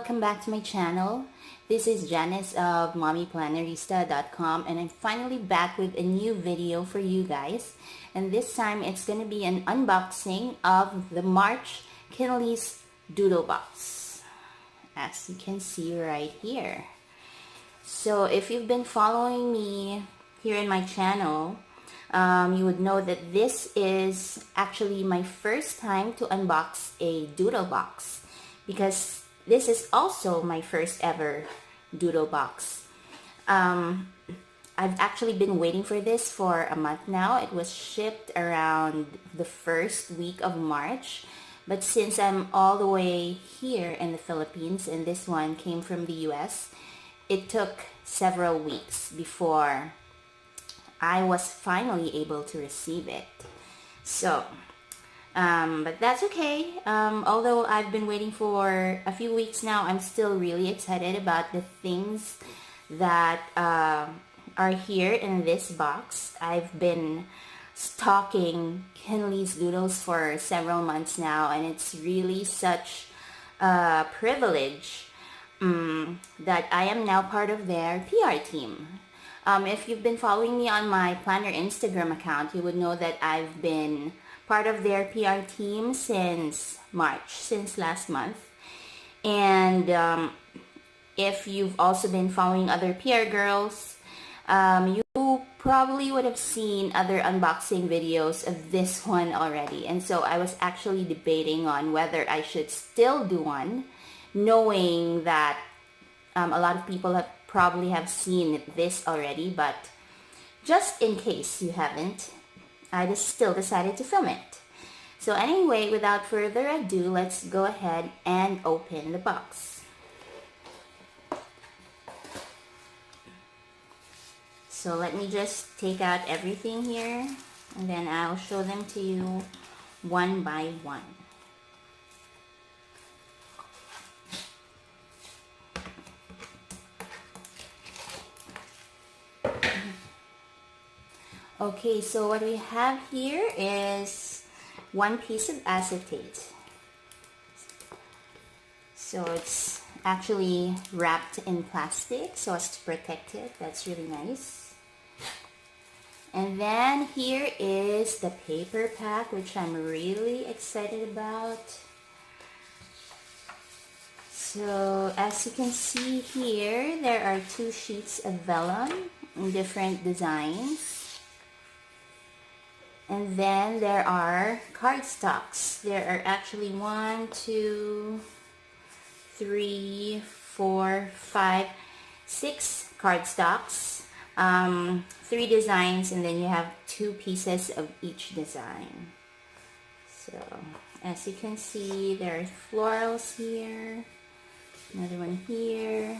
welcome back to my channel. This is Janice of mommyplannerista.com, and I'm finally back with a new video for you guys. And this time it's going to be an unboxing of the March Kinleigh's Doodle box, as you can see right here. So if you've been following me here in my channel, you would know that this is actually my first time to unbox a Doodle box, because this is also my first ever Doodle box. I've actually been waiting for this for a month now. It was shipped around the first week of March, but since I'm all the way here in the Philippines and this one came from the US, it took several weeks before I was finally able to receive it. So but that's okay. Although I've been waiting for a few weeks now, I'm still really excited about the things that are here in this box. I've been stalking Kinleigh's Doodles for several months now, and it's really such a privilege that I am now part of their PR team. If you've been following me on my Planner Instagram account, you would know that I've been part of their PR team since March, since last month. And if you've also been following other PR girls, you probably would have seen other unboxing videos of this one already. And so I was actually debating on whether I should still do one, knowing that a lot of people probably have seen this already, but just in case you haven't, I just still decided to film it. So anyway, without further ado, let's go ahead and open the box. So let me just take out everything here, and then I'll show them to you one by one. Okay, so what we have here is one piece of acetate. So it's actually wrapped in plastic so as to protect it. That's really nice. And then here is the paper pack, which I'm really excited about. So as you can see here, there are two sheets of vellum in different designs. And then there are cardstocks. There are actually 1, 2, 3, 4, 5, 6 cardstocks. 3 designs, and then you have 2 pieces of each design. So as you can see, there are florals here, another one here,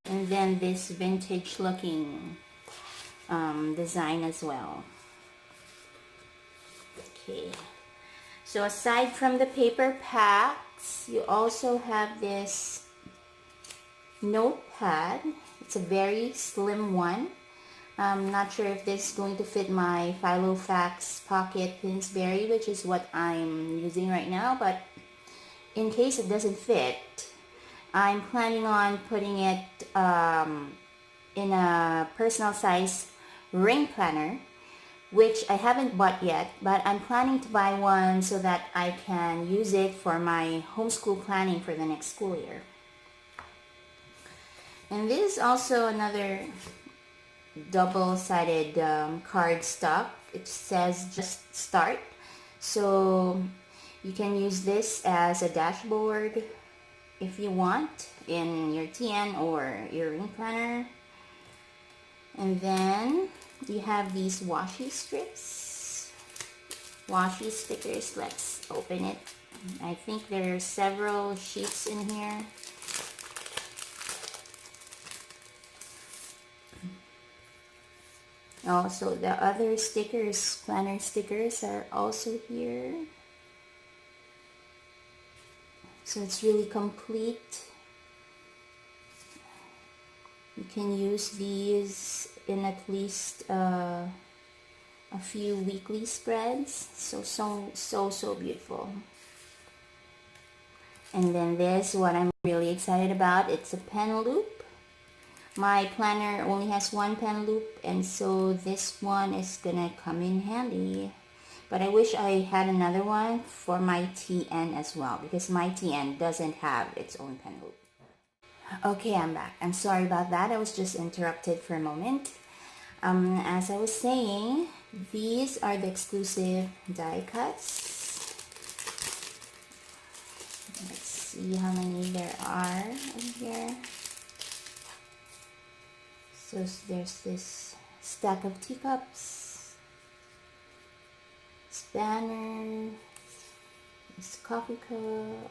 and then this vintage looking design as well. Okay, so aside from the paper packs, you also have this notepad. It's a very slim one. I'm not sure if this is going to fit my Filofax Pocket Pinsberry, which is what I'm using right now, but in case it doesn't fit, I'm planning on putting it in a personal size ring planner, which I haven't bought yet, but I'm planning to buy one so that I can use it for my homeschool planning for the next school year. And this is also another double-sided cardstock. It says just start, so you can use this as a dashboard if you want in your TN or your ring planner. And then you have these washi strips, washi stickers. Let's open it. I think there are several sheets in here. Also, the other stickers, planner stickers, are also here. So it's really complete. You can use these in at least a few weekly spreads. So beautiful. And then this, what I'm really excited about, it's a pen loop. My planner only has one pen loop, and so this one is gonna come in handy. But I wish I had another one for my TN as well, because my TN doesn't have its own pen loop. Okay, I'm back. I'm sorry about that. I was just interrupted for a moment. As I was saying, these are the exclusive die cuts. Let's see how many there are in here. So there's this stack of teacups, this banner, this coffee cup,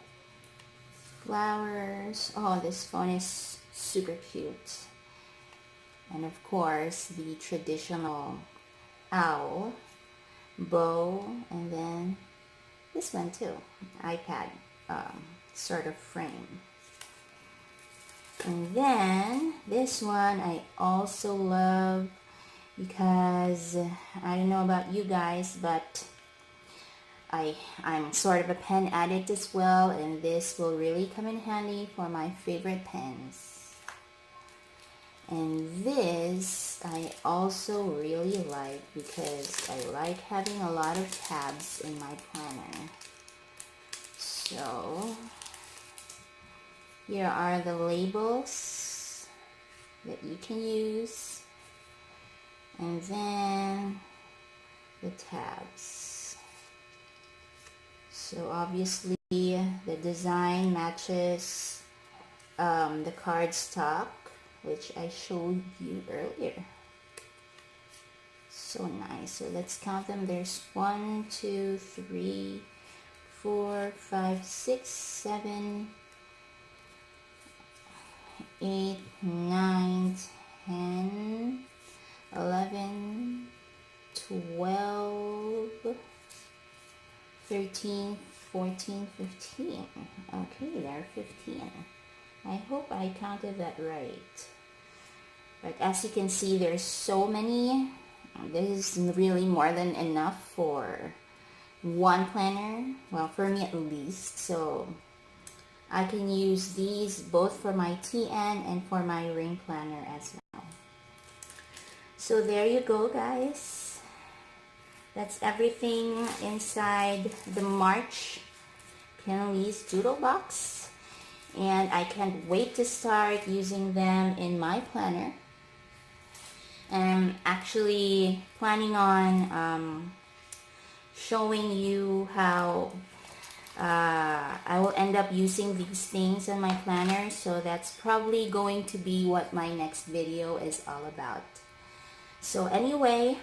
flowers. Oh, this phone is super cute. And of course, the traditional owl, bow, and then this one too, iPad sort of frame. And then this one I also love because I don't know about you guys, but I'm sort of a pen addict as well, and this will really come in handy for my favorite pens. And this I also really like because I like having a lot of tabs in my planner. So here are the labels that you can use, and then the tabs. So obviously the design matches the cardstock, which I showed you earlier. So nice. So let's count them. There's 1, 2, 3, 4, 5, 6, 7, 8, 9, 10, 11, 12, 13, 14, 15. Okay, there are 15. I hope I counted that right. But as you can see, there's so many. This is really more than enough for one planner. Well, for me at least. So I can use these both for my TN and for my ring planner as well. So there you go, guys. That's everything inside the March Kinleigh's Doodle box. And I can't wait to start using them in my planner. I'm actually planning on showing you how I will end up using these things in my planner. So that's probably going to be what my next video is all about. So anyway,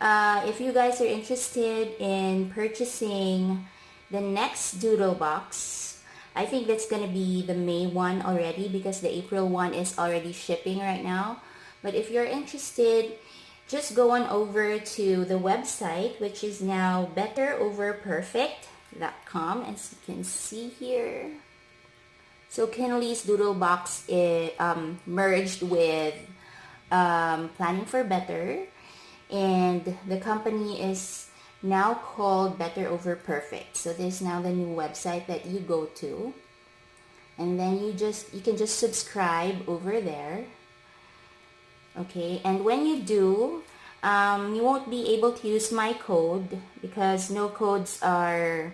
if you guys are interested in purchasing the next Doodle box, I think that's going to be the May one already because the April one is already shipping right now. But if you're interested, just go on over to the website, which is now betteroverperfect.com, as you can see here. So Kinleigh's Doodle box is merged with Planning for Better, and the company is now called Better Over Perfect. So this is now the new website that you go to, and then you can just subscribe over there. Okay, and when you do, you won't be able to use my code because no codes are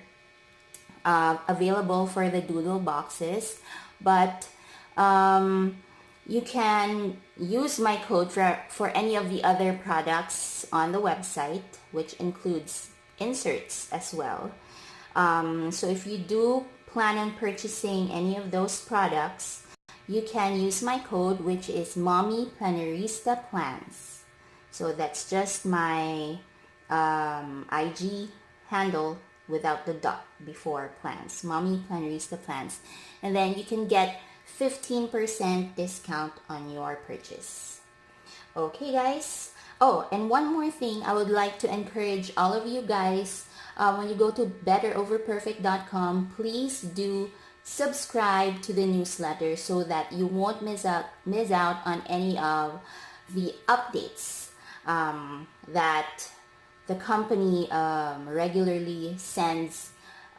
available for the Doodle boxes, but you can use my code for any of the other products on the website, which includes inserts as well. So if you do plan on purchasing any of those products, you can use my code, which is Mommy Plannerista Plans. So that's just my IG handle without the dot before plans, Mommy Plannerista Plans. And then you can get 15% discount on your purchase. Okay, guys. Oh, and one more thing, I would like to encourage all of you guys, when you go to betteroverperfect.com, please do subscribe to the newsletter so that you won't miss out on any of the updates that the company regularly sends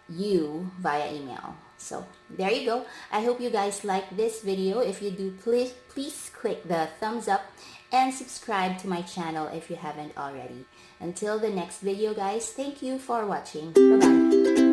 you via email. So there you go. I hope you guys like this video. If you do, please click the thumbs up and subscribe to my channel if you haven't already. Until the next video guys, thank you for watching. Bye bye.